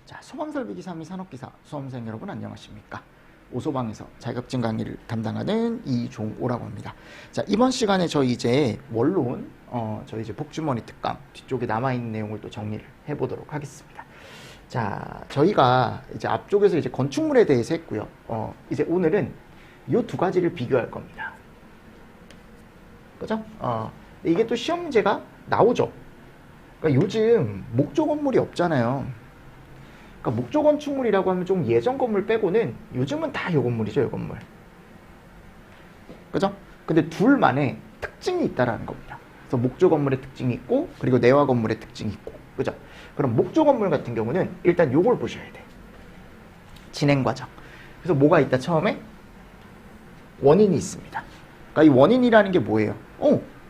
자, 소방설비기 3위 산업기사 수험생 여러분 안녕하십니까? 오소방에서 자격증 강의를 담당하는 이종오라고 합니다. 자, 이번 시간에 저희 이제 원론, 저희 이제 복주머니 특강 뒤쪽에 남아있는 내용을 또 정리를 해보도록 하겠습니다. 자, 저희가 이제 앞쪽에서 이제 건축물에 대해서 했고요. 이제 오늘은 이 두 가지를 비교할 겁니다. 그죠? 이게 또 시험 문제가 나오죠. 그러니까 요즘 목조 건물이 없잖아요. 그러니까 목조 건축물이라고 하면 좀 예전 건물 빼고는 요즘은 다 요 건물이죠, 요 건물. 그죠? 근데 둘만의 특징이 있다라는 겁니다. 그래서 목조 건물의 특징이 있고, 그리고 내화 건물의 특징이 있고, 그죠? 그럼 목조 건물 같은 경우는 일단 요걸 보셔야 돼. 진행 과정. 그래서 뭐가 있다, 처음에? 원인이 있습니다. 그러니까 이 원인이라는 게 뭐예요?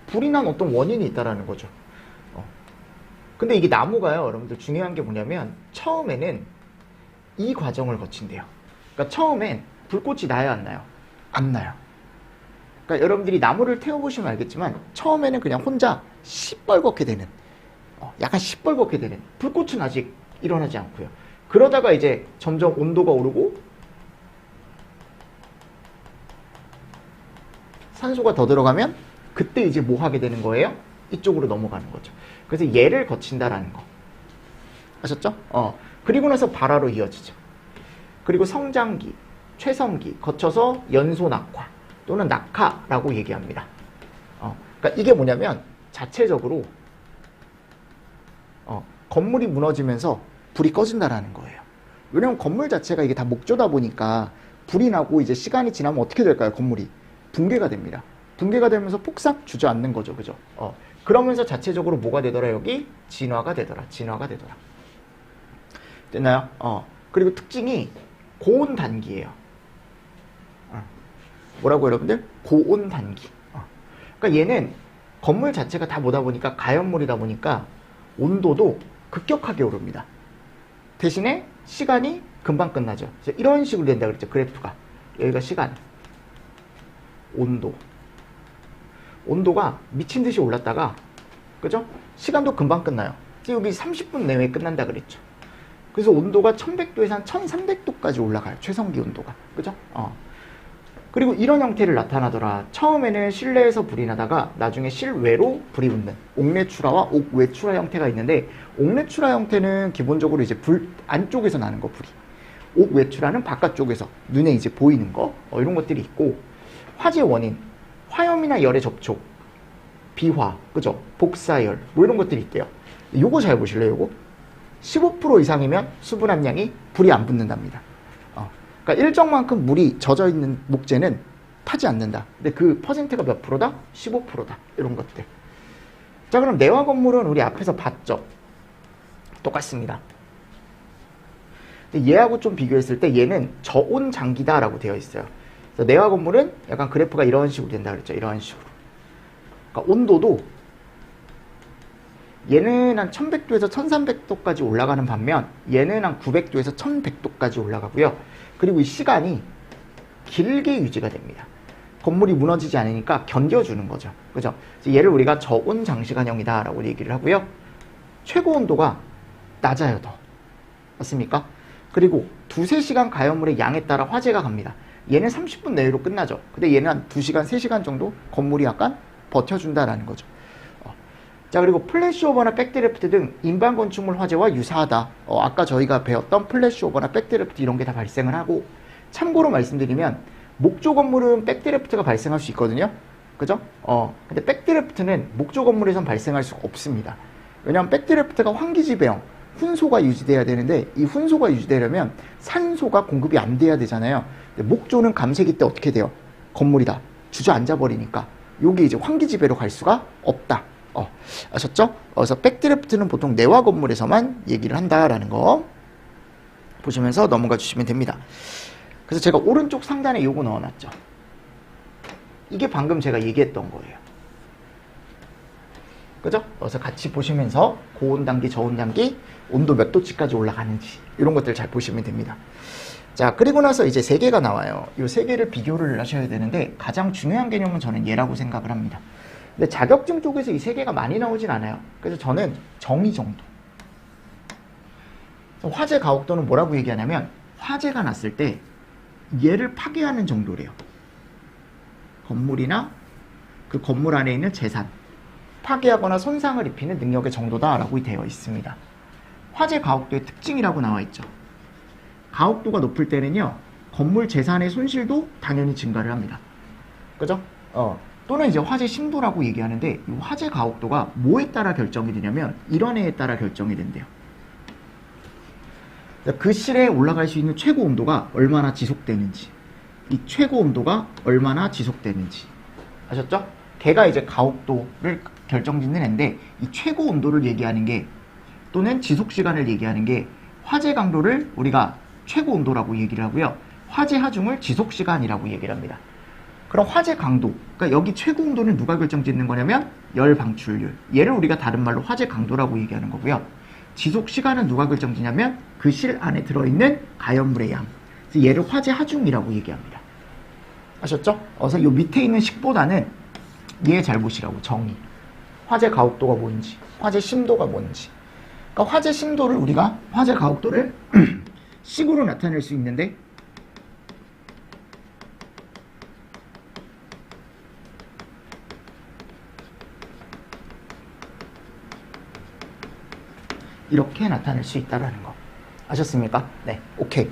불이 난 어떤 원인이 있다라는 거죠. 근데 이게 나무가요, 여러분들 중요한 게 뭐냐면 처음에는 이 과정을 거친대요. 그러니까 처음엔 불꽃이 나요, 안 나요? 안 나요. 그러니까 여러분들이 나무를 태워보시면 알겠지만 처음에는 그냥 혼자 시뻘겋게 되는, 약간 시뻘겋게 되는, 불꽃은 아직 일어나지 않고요. 그러다가 이제 점점 온도가 오르고 산소가 더 들어가면 그때 이제 뭐 하게 되는 거예요? 이쪽으로 넘어가는 거죠. 그래서 얘를 거친다라는 거. 아셨죠? 그리고 나서 발화로 이어지죠. 그리고 성장기, 최성기, 거쳐서 연소 낙화 또는 낙하라고 얘기합니다. 그러니까 이게 뭐냐면 자체적으로 건물이 무너지면서 불이 꺼진다라는 거예요. 왜냐면 건물 자체가 이게 다 목조다 보니까 불이 나고 이제 시간이 지나면 어떻게 될까요? 건물이 붕괴가 됩니다. 붕괴가 되면서 폭삭 주저앉는 거죠. 그죠? 그러면서 자체적으로 뭐가 되더라? 여기 진화가 되더라. 진화가 되더라. 됐나요? 그리고 특징이 고온 단기예요. 뭐라고 여러분들? 고온 단기. 그러니까 얘는 건물 자체가 다 뭐다 보니까 가연물이다 보니까 온도도 급격하게 오릅니다. 대신에 시간이 금방 끝나죠. 이런 식으로 된다 그랬죠. 그래프가. 여기가 시간, 온도. 온도가 미친 듯이 올랐다가, 그죠? 시간도 금방 끝나요. 여기 30분 내외에 끝난다 그랬죠. 그래서 온도가 1100도에서 한 1300도까지 올라가요. 최성기 온도가. 그죠? 그리고 이런 형태를 나타나더라. 처음에는 실내에서 불이 나다가 나중에 실외로 불이 붙는 옥내출하와 옥외출하 형태가 있는데, 옥내출하 형태는 기본적으로 이제 불 안쪽에서 나는 거, 불이. 옥외출하는 바깥쪽에서 눈에 이제 보이는 거, 이런 것들이 있고, 화재 원인, 화염이나 열의 접촉, 비화, 그죠? 복사열, 뭐 이런 것들이 있대요. 요거 잘 보실래요, 요거? 15% 이상이면 수분 함량이 불이 안 붙는답니다. 그러니까 일정만큼 물이 젖어 있는 목재는 타지 않는다. 근데 그 퍼센트가 몇 프로다? 15%다. 이런 것들. 자, 그럼 내화 건물은 우리 앞에서 봤죠? 똑같습니다. 근데 얘하고 좀 비교했을 때 얘는 저온 장기다라고 되어 있어요. 그래서 내화 건물은 약간 그래프가 이런 식으로 된다 그랬죠. 이런 식으로. 그러니까 온도도 얘는 한 1100도에서 1300도까지 올라가는 반면 얘는 한 900도에서 1100도까지 올라가고요. 그리고 이 시간이 길게 유지가 됩니다. 건물이 무너지지 않으니까 견뎌주는 거죠. 그죠? 얘를 우리가 저온 장시간형이다 라고 얘기를 하고요. 최고 온도가 낮아요, 더. 맞습니까? 그리고 2-3시간 가연물의 양에 따라 화재가 갑니다. 얘는 30분 내외로 끝나죠. 근데 얘는 한 2시간, 3시간 정도 건물이 약간 버텨준다라는 거죠. 자, 그리고 플래시오버나 백드래프트 등 인반 건축물 화재와 유사하다. 아까 저희가 배웠던 플래시오버나 백드래프트 이런 게 다 발생을 하고, 참고로 말씀드리면 목조 건물은 백드래프트가 발생할 수 있거든요. 그죠? 근데 백드래프트는 목조 건물에선 발생할 수가 없습니다. 왜냐하면 백드래프트가 환기지배형, 훈소가 유지돼야 되는데 이 훈소가 유지되려면 산소가 공급이 안 돼야 되잖아요. 근데 목조는 감세기 때 어떻게 돼요? 건물이 다 주저앉아 버리니까 여기 이제 환기지배로 갈 수가 없다. 아셨죠? 그래서 백드래프트는 보통 내화 건물에서만 얘기를 한다라는 거 보시면서 넘어가 주시면 됩니다. 그래서 제가 오른쪽 상단에 요거 넣어놨죠. 이게 방금 제가 얘기했던 거예요. 그죠? 그래서 같이 보시면서 고온 단기, 저온 단기, 온도 몇 도치까지 올라가는지 이런 것들 잘 보시면 됩니다. 자, 그리고 나서 이제 3개가 나와요. 이 3개를 비교를 하셔야 되는데 가장 중요한 개념은 저는 얘라고 생각을 합니다. 근데 자격증 쪽에서 이 3개가 많이 나오진 않아요. 그래서 저는 정의 정도. 화재 가혹도는 뭐라고 얘기하냐면 화재가 났을 때 얘를 파괴하는 정도래요. 건물이나 그 건물 안에 있는 재산, 파괴하거나 손상을 입히는 능력의 정도다라고 되어 있습니다. 화재 가혹도의 특징이라고 나와 있죠. 가혹도가 높을 때는요, 건물 재산의 손실도 당연히 증가를 합니다. 그죠? 또는 이제 화재 심도라고 얘기하는데, 이 화재 가혹도가 뭐에 따라 결정이 되냐면 이런 애에 따라 결정이 된대요. 그 실에 올라갈 수 있는 최고 온도가 얼마나 지속되는지, 이 최고 온도가 얼마나 지속되는지 아셨죠? 걔가 이제 가혹도를 결정짓는 애인데, 이 최고 온도를 얘기하는 게 또는 지속 시간을 얘기하는 게 화재 강도를 우리가 최고 온도라고 얘기를 하고요, 화재 하중을 지속 시간이라고 얘기를 합니다. 그럼 화재 강도, 그러니까 여기 최고 온도는 누가 결정짓는 거냐면 열 방출률, 얘를 우리가 다른 말로 화재 강도라고 얘기하는 거고요. 지속 시간은 누가 결정짓냐면 그 실 안에 들어있는 가연물의 양, 그래서 얘를 화재 하중이라고 얘기합니다. 아셨죠? 그래서 이 밑에 있는 식보다는 얘 잘 보시라고, 정의. 화재 가혹도가 뭔지, 화재 심도가 뭔지. 그러니까 화재 심도를 우리가, 화재 가혹도를 식으로 나타낼 수 있는데, 이렇게 나타낼 수 있다는 거 아셨습니까? 네, 오케이.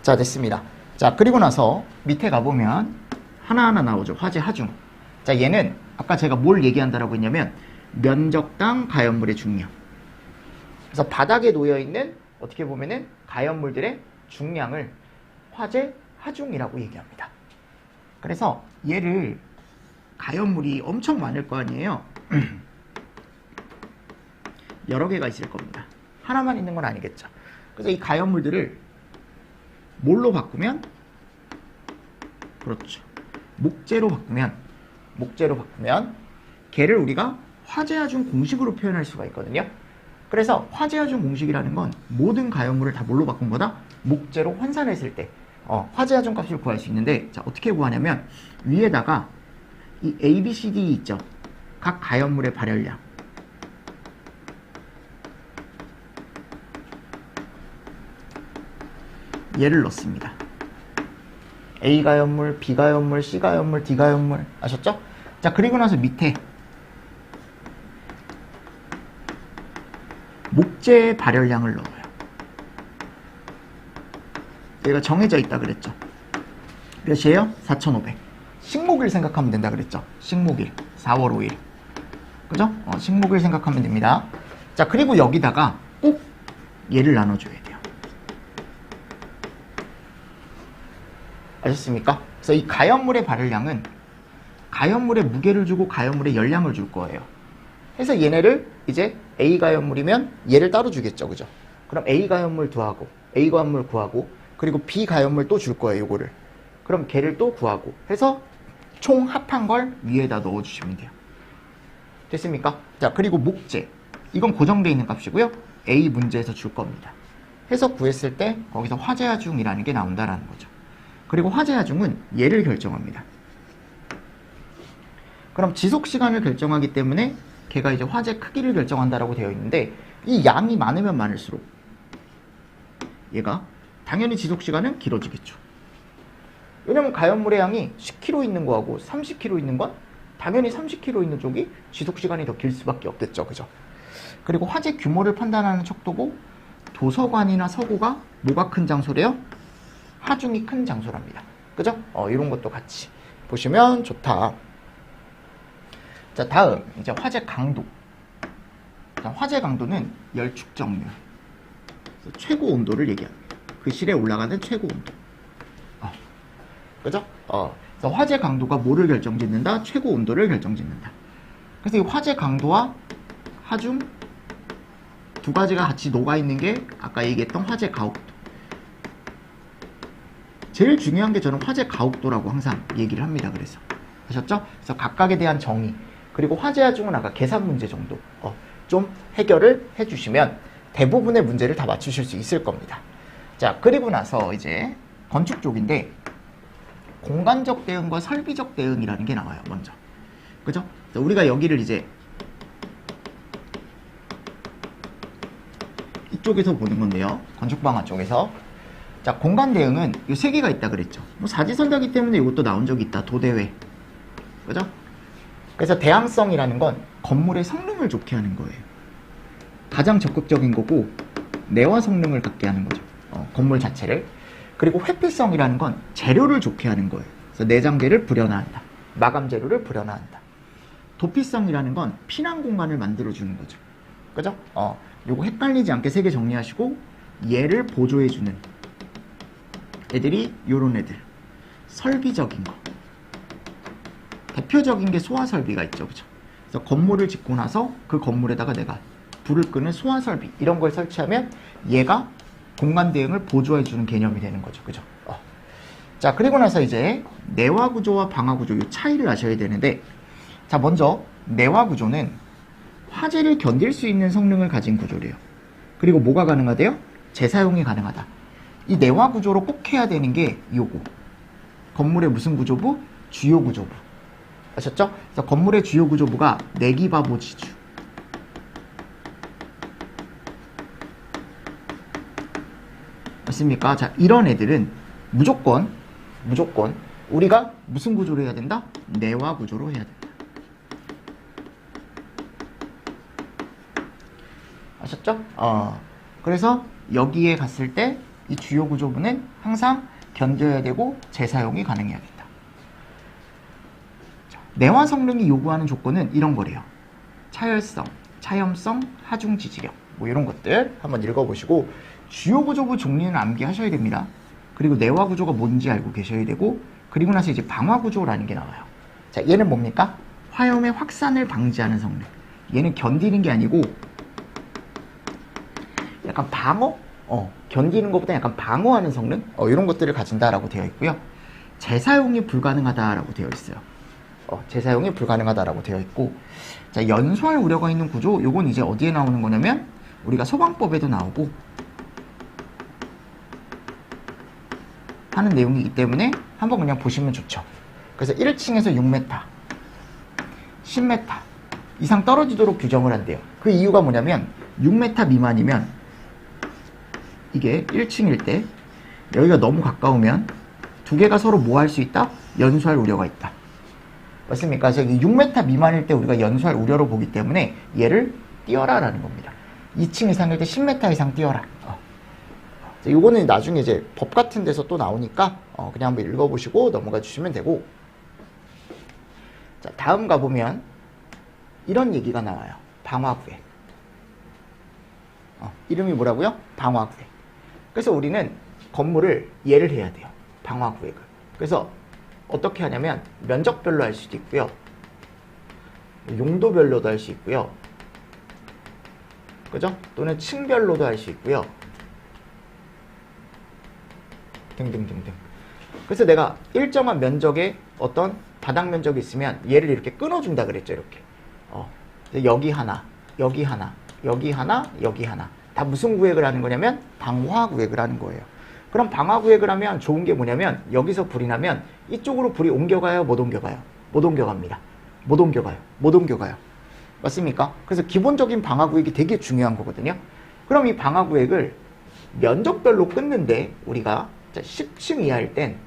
자, 됐습니다. 자, 그리고 나서 밑에 가보면 하나하나 나오죠. 화재 하중. 자, 얘는 아까 제가 뭘 얘기한다라고 했냐면 면적당 가연물의 중량. 그래서 바닥에 놓여있는, 어떻게 보면은 가연물들의 중량을 화재 하중이라고 얘기합니다. 그래서 얘를, 가연물이 엄청 많을 거 아니에요. 여러 개가 있을 겁니다. 하나만 있는 건 아니겠죠. 그래서 이 가연물들을 뭘로 바꾸면, 그렇죠, 목재로 바꾸면 걔를 우리가 화재하중 공식으로 표현할 수가 있거든요. 그래서 화재하중 공식이라는 건 모든 가연물을 다 뭘로 바꾼 거다? 목재로 환산했을 때 화재하중 값을 구할 수 있는데, 자, 어떻게 구하냐면 위에다가 이 A, B, C, D 있죠. 각 가연물의 발열량, 얘를 넣습니다. A 가연물, B 가연물, C 가연물, D 가연물 아셨죠? 자, 그리고 나서 밑에 목재의 발열량을 넣어요. 얘가 정해져 있다 그랬죠. 몇이에요? 4,500. 식목일 생각하면 된다 그랬죠. 식목일, 4월 5일. 그죠? 식목일 생각하면 됩니다. 자, 그리고 여기다가 꼭 얘를 나눠줘야 돼요. 아셨습니까? 그래서 이 가연물의 발열량은 가연물의 무게를 주고 가연물의 열량을 줄 거예요. 그래서 얘네를 이제 A 가연물이면 얘를 따로 주겠죠. 그죠? 그럼 A 가연물 구하고, A 가연물 구하고, 그리고 B 가연물 또 줄 거예요. 요거를. 그럼 걔를 또 구하고 해서 총 합한 걸 위에다 넣어주시면 돼요. 됐습니까? 자, 그리고 목재. 이건 고정되어 있는 값이고요. A 문제에서 줄 겁니다. 해서 구했을 때 거기서 화재하중이라는 게 나온다라는 거죠. 그리고 화재하중은 얘를 결정합니다. 그럼 지속시간을 결정하기 때문에 걔가 이제 화재 크기를 결정한다라고 되어 있는데, 이 양이 많으면 많을수록 얘가 당연히 지속시간은 길어지겠죠. 왜냐면 가연물의 양이 10kg 있는 거하고 30kg 있는 건 당연히 30kg 있는 쪽이 지속시간이 더 길 수밖에 없겠죠. 그죠? 그리고 화재 규모를 판단하는 척도고, 도서관이나 서고가 뭐가 큰 장소래요? 하중이 큰 장소랍니다. 그죠? 이런 것도 같이 보시면 좋다. 자, 다음 이제 화재 강도. 자, 화재 강도는 열 축적률, 최고 온도를 얘기합니다. 그 실에 올라가는 최고 온도. 그죠? 그래서 화재 강도가 뭐를 결정짓는다? 최고 온도를 결정짓는다. 그래서 이 화재 강도와 하중 두 가지가 같이 녹아있는 게 아까 얘기했던 화재 가혹도. 제일 중요한 게 저는 화재 가혹도라고 항상 얘기를 합니다. 그래서 아셨죠? 그래서 각각에 대한 정의, 그리고 화재 하중은 아까 계산 문제 정도 좀 해결을 해주시면 대부분의 문제를 다 맞추실 수 있을 겁니다. 자, 그리고 나서 이제 건축 쪽인데 공간적 대응과 설비적 대응이라는 게 나와요. 먼저. 그죠? 우리가 여기를 이제 이 북쪽에서 보는 건데요. 건축방화 쪽에서. 자, 공간 대응은 이 세 개가 있다 그랬죠. 뭐 사지선다기 때문에 이것도 나온 적이 있다. 도대회. 그죠? 그래서 대항성이라는 건 건물의 성능을 좋게 하는 거예요. 가장 적극적인 거고 내화 성능을 갖게 하는 거죠. 건물 자체를. 그리고 회피성이라는 건 재료를 좋게 하는 거예요. 그래서 내장재를 불연화한다. 마감 재료를 불연화한다. 도피성이라는 건 피난 공간을 만들어주는 거죠. 그죠? 요거 헷갈리지 않게 세 개 정리하시고 얘를 보조해주는 애들이 요런 애들. 설비적인 거. 대표적인 게 소화설비가 있죠. 그죠? 그래서 건물을 짓고 나서 그 건물에다가 내가 불을 끄는 소화설비 이런 걸 설치하면 얘가 공간 대응을 보조해주는 개념이 되는 거죠. 그죠? 자, 그리고 나서 이제 내화 구조와 방화 구조 이 차이를 아셔야 되는데, 자, 먼저 내화 구조는 화재를 견딜 수 있는 성능을 가진 구조래요. 그리고 뭐가 가능하대요? 재사용이 가능하다. 이 내화 구조로 꼭 해야 되는 게 요거. 건물의 무슨 구조부? 주요 구조부. 아셨죠? 그래서 건물의 주요 구조부가 내기바보 지주. 맞습니까? 자, 이런 애들은 무조건 우리가 무슨 구조로 해야 된다? 내화 구조로 해야 된다. 아셨죠? 그래서 여기에 갔을 때 이 주요 구조부는 항상 견뎌야 되고 재사용이 가능해야겠다. 내화 성능이 요구하는 조건은 이런 거래요. 차열성, 차염성, 하중 지지력 뭐 이런 것들 한번 읽어보시고 주요 구조부 종류는 암기하셔야 됩니다. 그리고 내화 구조가 뭔지 알고 계셔야 되고, 그리고 나서 이제 방화 구조라는 게 나와요. 자, 얘는 뭡니까? 화염의 확산을 방지하는 성능. 얘는 견디는 게 아니고 약간 방어? 견디는 것보다 약간 방어하는 성능? 이런 것들을 가진다라고 되어 있고요. 재사용이 불가능하다라고 되어 있어요. 재사용이 불가능하다라고 되어 있고, 자, 연소할 우려가 있는 구조, 요건 이제 어디에 나오는 거냐면 우리가 소방법에도 나오고 하는 내용이기 때문에 한번 그냥 보시면 좋죠. 그래서 1층에서 6m, 10m 이상 떨어지도록 규정을 한대요. 그 이유가 뭐냐면 6m 미만이면 이게 1층일 때 여기가 너무 가까우면 두 개가 서로 뭐 할 수 있다? 연소할 우려가 있다. 맞습니까? 그래서 6m 미만일 때 우리가 연소할 우려로 보기 때문에 얘를 띄어라라는 겁니다. 2층 이상일 때 10m 이상 띄어라. 요거는 나중에 이제 법 같은 데서 또 나오니까 그냥 한번 읽어보시고 넘어가 주시면 되고, 자, 다음 가보면 이런 얘기가 나와요. 방화구획. 이름이 뭐라고요? 방화구획. 그래서 우리는 건물을 얘를 해야 돼요. 방화구획을. 그래서 어떻게 하냐면 면적별로 할 수도 있고요. 용도별로도 할 수 있고요. 그죠? 또는 층별로도 할 수 있고요. 등등등등. 그래서 내가 일정한 면적의 어떤 바닥 면적이 있으면 얘를 이렇게 끊어준다 그랬죠. 이렇게. 여기 하나, 여기 하나, 여기 하나, 여기 하나. 다 무슨 구획을 하는 거냐면 방화 구획을 하는 거예요. 그럼 방화 구획을 하면 좋은 게 뭐냐면 여기서 불이 나면 이쪽으로 불이 옮겨가요? 못 옮겨가요? 못 옮겨갑니다. 못 옮겨가요? 못 옮겨가요. 맞습니까? 그래서 기본적인 방화 구획이 되게 중요한 거거든요. 그럼 이 방화 구획을 면적별로 끊는데 우리가 10층 이하일 땐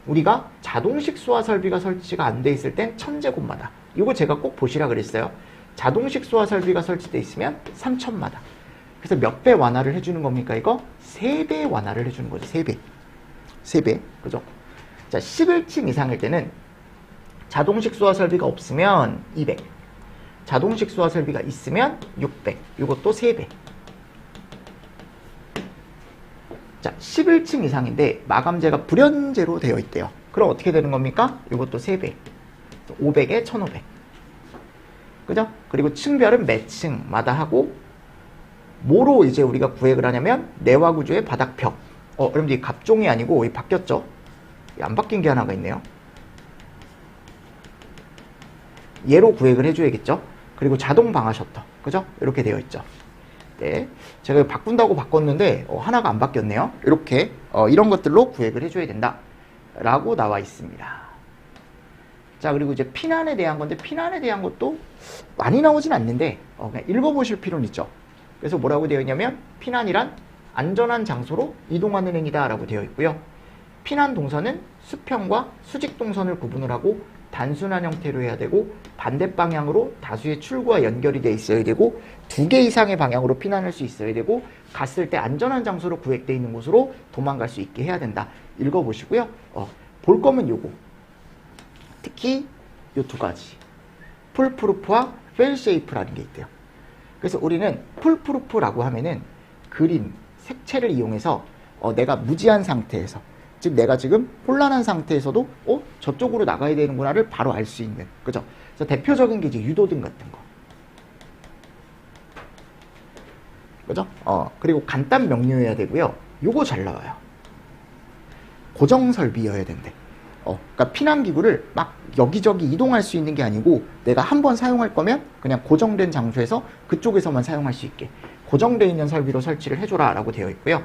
우리가 자동식 수화 설비가 설치가 안 돼 있을 땐 1000제곱마다. 이거 제가 꼭 보시라 그랬어요. 자동식 수화 설비가 설치돼 있으면 3000마다. 그래서 몇 배 완화를 해주는 겁니까? 이거 3배 완화를 해주는 거죠. 3배. 3배. 그죠? 자, 11층 이상일 때는 자동식 수화 설비가 없으면 200. 자동식 수화 설비가 있으면 600. 이것도 3배. 자, 11층 이상인데 마감재가 불연재로 되어 있대요. 그럼 어떻게 되는 겁니까? 이것도 3배. 500에 1500. 그죠? 그리고 층별은 몇 층마다 하고, 뭐로 이제 우리가 구획을 하냐면 내화 구조의 바닥벽. 그럼 이게 갑종이 아니고 이 바뀌었죠? 안 바뀐 게 하나가 있네요. 얘로 구획을 해줘야겠죠? 그리고 자동 방화 셔터. 그죠? 이렇게 되어 있죠. 네. 제가 바꾼다고 바꿨는데 하나가 안 바뀌었네요. 이렇게 이런 것들로 구획을 해줘야 된다 라고 나와 있습니다. 자, 그리고 이제 피난에 대한 건데, 피난에 대한 것도 많이 나오진 않는데 그냥 읽어보실 필요는 있죠. 그래서 뭐라고 되어 있냐면 피난이란 안전한 장소로 이동하는 행위다 라고 되어 있고요. 피난 동선은 수평과 수직 동선을 구분을 하고 단순한 형태로 해야 되고 반대 방향으로 다수의 출구와 연결이 되어 있어야 되고 2개 이상의 방향으로 피난할 수 있어야 되고 갔을 때 안전한 장소로 구획되어 있는 곳으로 도망갈 수 있게 해야 된다. 읽어보시고요. 볼 거면 요거. 특히 요 2가지. 풀프루프와 페일세이프라는 게 있대요. 그래서 우리는 풀프루프라고 하면은 그림, 색채를 이용해서 내가 무지한 상태에서 즉 내가 지금 혼란한 상태에서도 저쪽으로 나가야 되는구나를 바로 알 수 있는, 그죠? 그래서 대표적인 게 이제 유도등 같은 거, 그죠? 그리고 간단 명료해야 되고요. 요거 잘 나와요. 고정 설비여야 된대. 그러니까 피난기구를 막 여기저기 이동할 수 있는 게 아니고 내가 한번 사용할 거면 그냥 고정된 장소에서 그쪽에서만 사용할 수 있게 고정되어 있는 설비로 설치를 해줘라 라고 되어 있고요.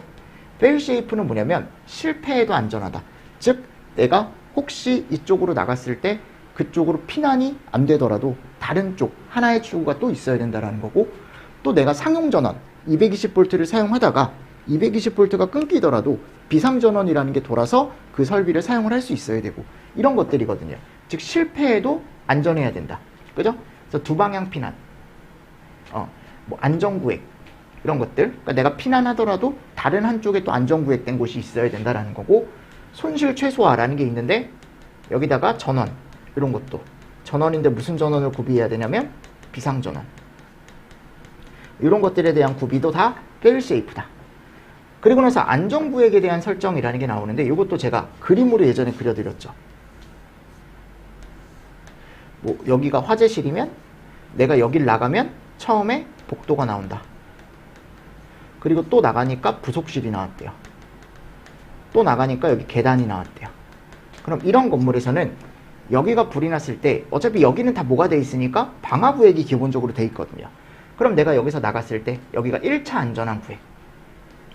페일세이프는 뭐냐면 실패해도 안전하다. 즉 내가 혹시 이쪽으로 나갔을 때 그쪽으로 피난이 안 되더라도 다른 쪽 하나의 출구가 또 있어야 된다라는 거고, 또 내가 상용전원 220V를 사용하다가 220V가 끊기더라도 비상전원이라는 게 돌아서 그 설비를 사용을 할 수 있어야 되고, 이런 것들이거든요. 즉 실패해도 안전해야 된다. 그죠? 그래서 2방향 피난, 뭐 안전구획, 이런 것들. 그러니까 내가 피난하더라도 다른 한쪽에 또 안전구획된 곳이 있어야 된다라는 거고, 손실 최소화라는 게 있는데 여기다가 전원, 이런 것도 전원인데 무슨 전원을 구비해야 되냐면 비상전원. 이런 것들에 대한 구비도 다 페일세이프다. 그리고 나서 안전구획에 대한 설정이라는 게 나오는데 이것도 제가 그림으로 예전에 그려드렸죠. 뭐 여기가 화재실이면 내가 여길 나가면 처음에 복도가 나온다. 그리고 또 나가니까 부속실이 나왔대요. 또 나가니까 여기 계단이 나왔대요. 그럼 이런 건물에서는 여기가 불이 났을 때 어차피 여기는 다 뭐가 돼 있으니까 방화구획이 기본적으로 돼 있거든요. 그럼 내가 여기서 나갔을 때 여기가 1차 안전한 구획,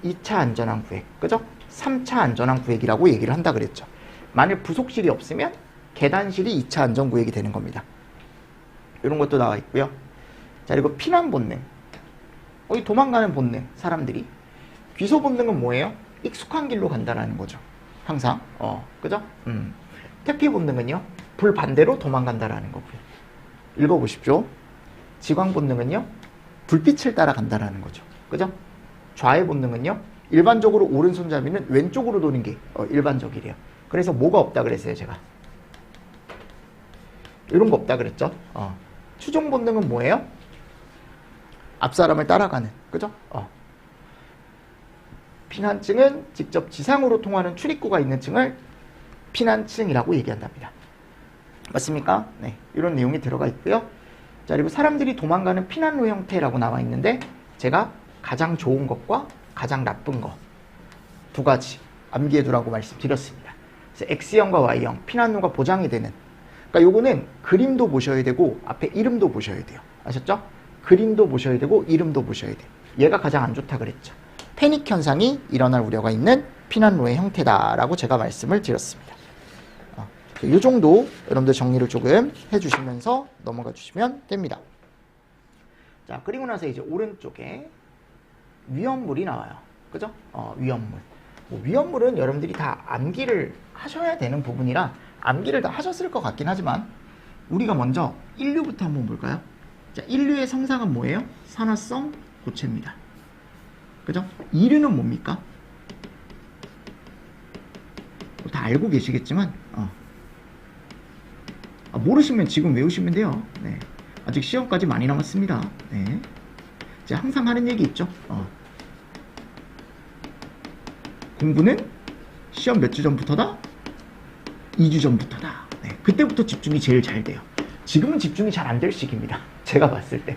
2차 안전한 구획, 그죠? 3차 안전한 구획이라고 얘기를 한다 그랬죠. 만일 부속실이 없으면 계단실이 2차 안전구획이 되는 겁니다. 이런 것도 나와 있고요. 자, 그리고 피난 본능. 이 도망가는 본능, 사람들이. 귀소 본능은 뭐예요? 익숙한 길로 간다라는 거죠. 항상. 그죠? 태피 본능은요? 불반대로 도망간다라는 거고요. 읽어보십시오. 지광 본능은요? 불빛을 따라간다라는 거죠. 그죠? 좌의 본능은요? 일반적으로 오른손잡이는 왼쪽으로 도는 게 일반적이래요. 그래서 뭐가 없다 그랬어요, 제가. 이런 거 없다 그랬죠? 추종 본능은 뭐예요? 앞 사람을 따라가는, 그죠? 피난층은 직접 지상으로 통하는 출입구가 있는 층을 피난층이라고 얘기한답니다. 맞습니까? 네, 이런 내용이 들어가 있고요. 자, 그리고 사람들이 도망가는 피난로 형태라고 나와 있는데 제가 가장 좋은 것과 가장 나쁜 거 2가지 암기해두라고 말씀드렸습니다. 그래서 X형과 Y형 피난로가 보장이 되는, 그러니까 요거는 그림도 보셔야 되고 앞에 이름도 보셔야 돼요. 아셨죠? 그림도 보셔야 되고 이름도 보셔야 돼요. 얘가 가장 안 좋다 그랬죠. 패닉 현상이 일어날 우려가 있는 피난로의 형태다라고 제가 말씀을 드렸습니다. 이 정도 여러분들 정리를 조금 해주시면서 넘어가 주시면 됩니다. 자, 그리고 나서 이제 오른쪽에 위험물이 나와요. 그죠? 위험물. 위험물은 여러분들이 다 암기를 하셔야 되는 부분이라 암기를 다 하셨을 것 같긴 하지만 우리가 먼저 인류부터 한번 볼까요? 자, 인류의 성상은 뭐예요? 산화성 고체입니다. 그죠? 이류는 뭡니까? 다 알고 계시겠지만 모르시면 지금 외우시면 돼요. 네. 아직 시험까지 많이 남았습니다. 네. 제가 항상 하는 얘기 있죠. 공부는 시험 몇 주 전부터다? 2주 전부터다. 네. 그때부터 집중이 제일 잘 돼요. 지금은 집중이 잘 안 될 시기입니다. 제가 봤을 때.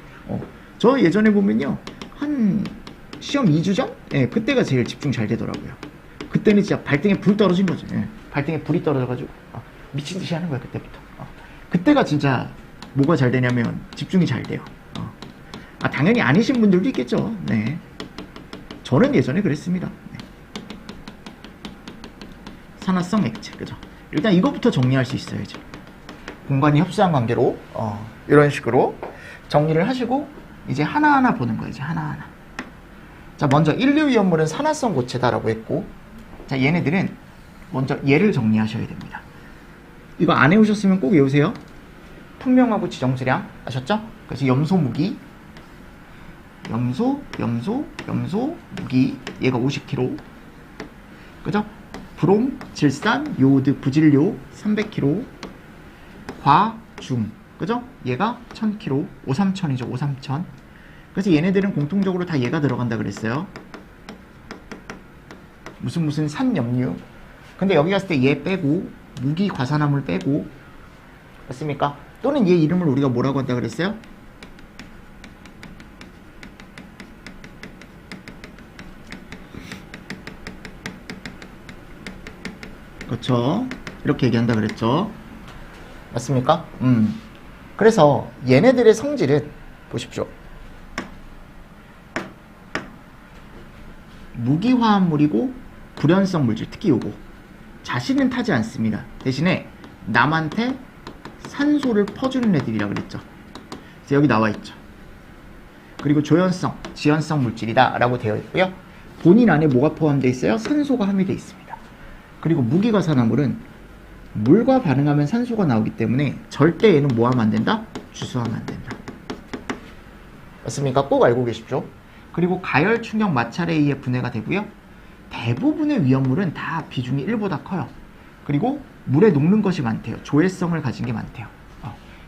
저 예전에 보면요. 한 시험 2주 전? 네, 그때가 제일 집중 잘 되더라고요. 그때는 진짜 발등에 불 떨어진 거죠. 네. 발등에 불이 떨어져가지고 미친 듯이 하는 거야, 그때부터. 그때가 진짜 뭐가 잘 되냐면 집중이 잘 돼요. 당연히 아니신 분들도 있겠죠. 네. 저는 예전에 그랬습니다. 네. 산화성 액체, 그죠? 일단 이거부터 정리할 수 있어야죠. 공간이 협소한 관계로 이런 식으로 정리를 하시고 이제 하나하나 보는 거예요. 이제 하나하나. 자, 먼저 1, 2위험물은 산화성 고체다라고 했고, 자, 얘네들은 먼저 얘를 정리하셔야 됩니다. 이거 안 외우셨으면 꼭 외우세요. 평명하고 지정수량 아셨죠? 그래서 염소 무기, 염소 무기, 얘가 50kg, 그죠? 브롬, 질산, 요오드, 부질료 300kg, 과, 중, 그죠? 얘가 1000kg, 53000이죠, 53000. 그래서 얘네들은 공통적으로 다 얘가 들어간다 그랬어요. 무슨 산염류. 근데 여기 갔을 때 얘 빼고, 무기 과산화물 빼고, 맞습니까? 또는 얘 이름을 우리가 뭐라고 한다 그랬어요? 그렇죠. 이렇게 얘기한다 그랬죠. 맞습니까? 그래서 얘네들의 성질은 보십시오. 무기화합물이고 불연성 물질, 특히 요거 자신은 타지 않습니다. 대신에 남한테 산소를 퍼주는 애들이라 그랬죠. 그래서 여기 나와 있죠. 그리고 조연성, 지연성 물질이다 라고 되어 있고요. 본인 안에 뭐가 포함되어 있어요? 산소가 함유되어 있습니다. 그리고 무기과산화물은 물과 반응하면 산소가 나오기 때문에 절대 얘는 뭐 하면 안 된다? 주수하면 안 된다. 맞습니까? 꼭 알고 계십시오. 그리고 가열, 충격, 마찰에 의해 분해가 되고요. 대부분의 위험물은 다 비중이 1보다 커요. 그리고 물에 녹는 것이 많대요. 조회성을 가진 게 많대요.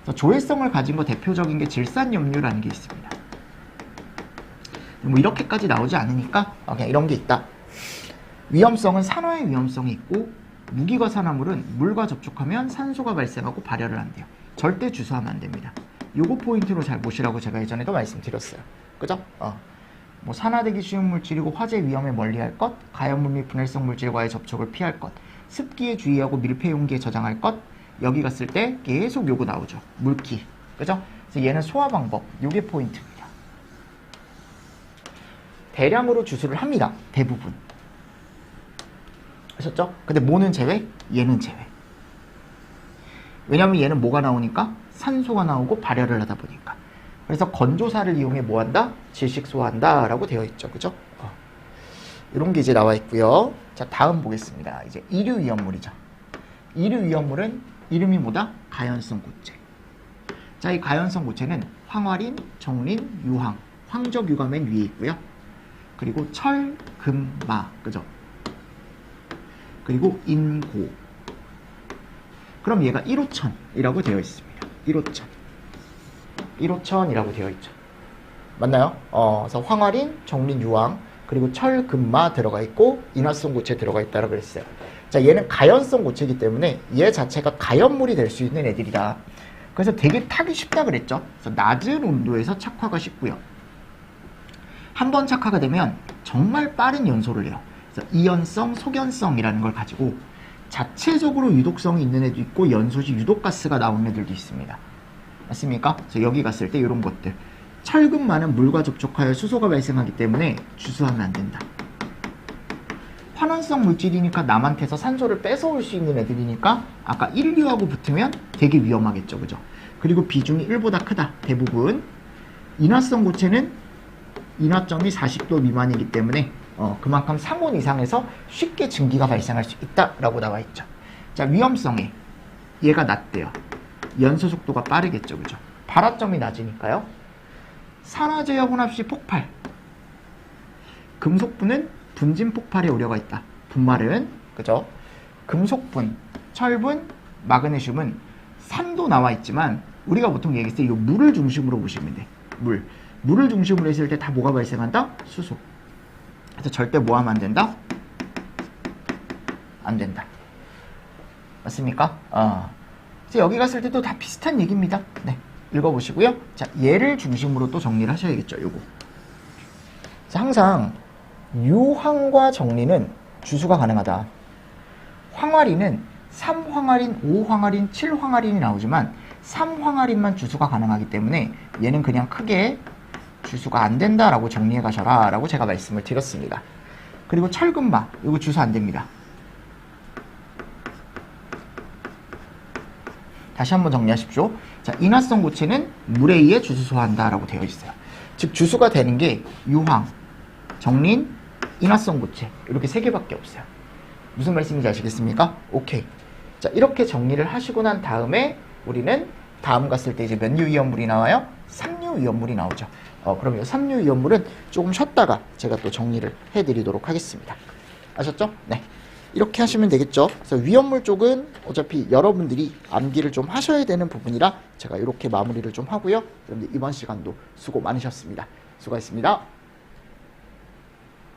그래서 조회성을 가진 거 대표적인 게 질산염류라는 게 있습니다. 뭐 이렇게까지 나오지 않으니까 그냥 이런 게 있다. 위험성은 산화의 위험성이 있고, 무기과산화물은 물과 접촉하면 산소가 발생하고 발열을 한대요. 절대 주수하면 안 됩니다. 요거 포인트로 잘 보시라고 제가 예전에도 말씀드렸어요. 그죠? 뭐 산화되기 쉬운 물질이고 화재 위험에 멀리할 것, 가연물 및 분해성 물질과의 접촉을 피할 것, 습기에 주의하고 밀폐 용기에 저장할 것. 여기 갔을 때 계속 요거 나오죠. 물기. 그죠? 그래서 얘는 소화 방법. 요게 포인트입니다. 대량으로 주수를 합니다. 대부분. 아셨죠? 근데 뭐는 제외? 얘는 제외. 왜냐면 얘는 뭐가 나오니까? 산소가 나오고 발열을 하다 보니까. 그래서 건조사를 이용해 뭐한다? 질식 소화한다 라고 되어 있죠. 그죠? 이런 게 이제 나와 있고요. 자, 다음 보겠습니다. 이제 이류위험물이죠. 이류위험물은 이름이 뭐다? 가연성 고체. 자, 이 가연성 고체는 황화린, 정린, 유황, 황적 유가 맨 위에 있고요. 그리고 철, 금, 마. 그죠? 그리고 인고. 그럼 얘가 1호천이라고 되어 있습니다. 1호천. 1호천이라고 되어 있죠. 맞나요? 그래서 황화린, 정린, 유황, 그리고 철, 금, 마 들어가 있고 인화성 고체 들어가 있다고 그랬어요. 자, 얘는 가연성 고체이기 때문에 얘 자체가 가연물이 될 수 있는 애들이다. 그래서 되게 타기 쉽다 그랬죠. 그래서 낮은 온도에서 착화가 쉽고요. 한 번 착화가 되면 정말 빠른 연소를 해요. 그래서 이연성, 소견성이라는 걸 가지고 자체적으로 유독성이 있는 애도 있고 연소 시 유독가스가 나오는 애들도 있습니다. 맞습니까? 그래서 여기 갔을 때 이런 것들. 철금만은 물과 접촉하여 수소가 발생하기 때문에 주수하면 안 된다. 환원성 물질이니까 남한테서 산소를 뺏어올 수 있는 애들이니까 아까 1, 2하고 붙으면 되게 위험하겠죠. 그죠? 그리고 비중이 1보다 크다. 대부분. 인화성 고체는 인화점이 40도 미만이기 때문에 그만큼 상온 이상에서 쉽게 증기가 발생할 수 있다라고 나와 있죠. 자, 위험성에 얘가 낮대요. 연소 속도가 빠르겠죠. 그죠? 발화점이 낮으니까요. 산화제약 혼합 시 폭발. 금속분은 분진 폭발의 우려가 있다. 분말은 그죠? 금속분, 철분, 마그네슘은 산도 나와 있지만 우리가 보통 얘기했을 때 이 물을 중심으로 보시면 돼. 물을 중심으로 했을 때 다 뭐가 발생한다? 수소. 그래서 절대 뭐 하면 안 된다? 안 된다. 맞습니까? 그래서 여기 갔을 때도 다 비슷한 얘기입니다. 네, 읽어보시고요. 자, 얘를 중심으로 또 정리를 하셔야겠죠. 요거. 자, 항상 유황과 정리는 주수가 가능하다. 황화린은 3황화린, 5황화린, 7황화린이 나오지만 3황화린만 주수가 가능하기 때문에 얘는 그냥 크게 주수가 안 된다라고 정리해 가셔라 라고 제가 말씀을 드렸습니다. 그리고 철금마, 이거 주수 안 됩니다. 다시 한번 정리하십시오. 자, 인화성 고체는 물에 의해 주수 소화한다 라고 되어 있어요. 즉 주수가 되는 게 유황, 정린, 인화성 고체 이렇게 세 개밖에 없어요. 무슨 말씀인지 아시겠습니까? 오케이. 자, 이렇게 정리를 하시고 난 다음에 우리는 다음 갔을 때 이제 몇 류 이온물이 나와요? 3류 이온물이 나오죠. 그럼 이 3류 이온물은 조금 쉬었다가 제가 또 정리를 해드리도록 하겠습니다. 아셨죠? 네. 이렇게 하시면 되겠죠. 그래서 위험물 쪽은 어차피 여러분들이 암기를 좀 하셔야 되는 부분이라 제가 이렇게 마무리를 좀 하고요. 여러분들 이번 시간도 수고 많으셨습니다. 수고하셨습니다.